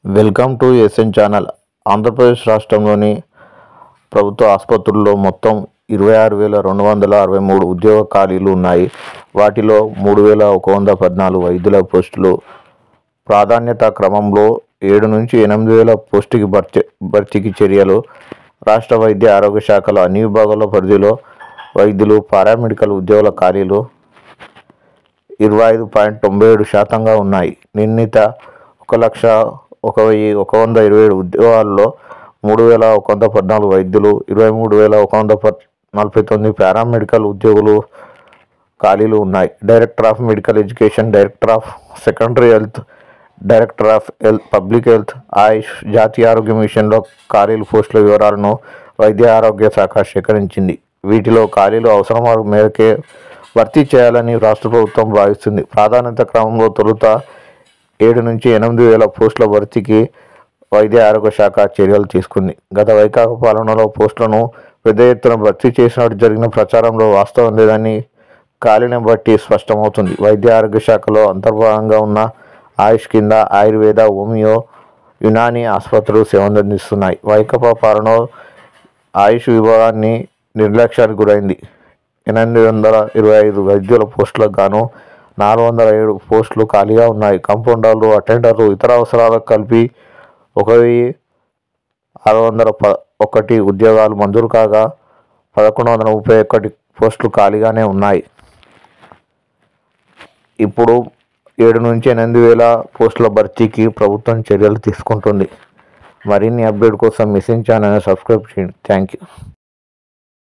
Welcome to SN channel. Andhra Pradesh రాష్ట్రంలోని ప్రభుత్వ ఆసుపత్రుల్లో మొత్తం 26,263 ఉద్యోగ ఖాళీలు ఉన్నాయి. వాటిలో 3,114 వైద్యుల పోస్టులు. ప్రాధాన్యత క్రమంలో 7 నుంచి 8,000 పోస్టుకి భర్తీకి చర్యలు. రాష్ట్ర వైద్య ఆరోగ్య శాఖలో అన్ని విభాగాల పరిధిలో వైద్యులు, పారామెడికల్ ఉద్యోగుల ఖాళీలు 25.97% ఉన్నాయి. నిర్ణీత 1,01,127 ఉద్యోగాల్లో 3,114 వైద్యులు, 23,149 పారామెడికల్ ఉద్యోగులు ఖాళీలు ఉన్నాయి. Director of medical education, director of secondary health, director of public health, AYUSH, జాతీయ ఆరోగ్య మిషన్లో ఖాళీల పోస్టుల వివరాలను వైద్య ఆరోగ్య శాఖ సేకరించింది. వీటిలో ఖాళీలు అవసరం మేరకే భర్తీ చేయాలని రాష్ట్ర ప్రభుత్వం భావిస్తుంది. ప్రాధాన్యత క్రమంలో తొలుత 7 నుంచి 8,000 పోస్టుల భర్తీకి వైద్య ఆరోగ్య శాఖ చర్యలు తీసుకుంది. గత వైకాపా పాలనలో పోస్టులను పెద్ద ఎత్తున భర్తీ చేసినట్టు జరిగిన ప్రచారంలో వాస్తవం లేదని ఖాళీని బట్టి స్పష్టమవుతుంది. వైద్య ఆరోగ్య శాఖలో అంతర్భాగంగా ఉన్న ఆయుష్ కింద ఆయుర్వేద, హోమియో, యునాని ఆసుపత్రులు సేవలందిస్తున్నాయి. వైకాపా పాలనలో ఆయుష్ విభాగాన్ని నిర్లక్ష్యానికి గురైంది. 825 వైద్యుల పోస్టులకు గాను 407 పోస్టులు ఖాళీగా ఉన్నాయి. కంపౌండర్లు, అటెండర్లు, ఇతర అవసరాలకు కలిపి 1,601 ఉద్యోగాలు మంజూరు కాగా 1,131 పోస్టులు ఖాళీగానే ఉన్నాయి. ఇప్పుడు 7 నుంచి 8,000 పోస్టుల భర్తీకి ప్రభుత్వం చర్యలు తీసుకుంటుంది. మరిన్ని అప్డేట్ కోసం ఎస్ఎన్ ఛానల్ని సబ్స్క్రైబ్ చేయండి. Thank you.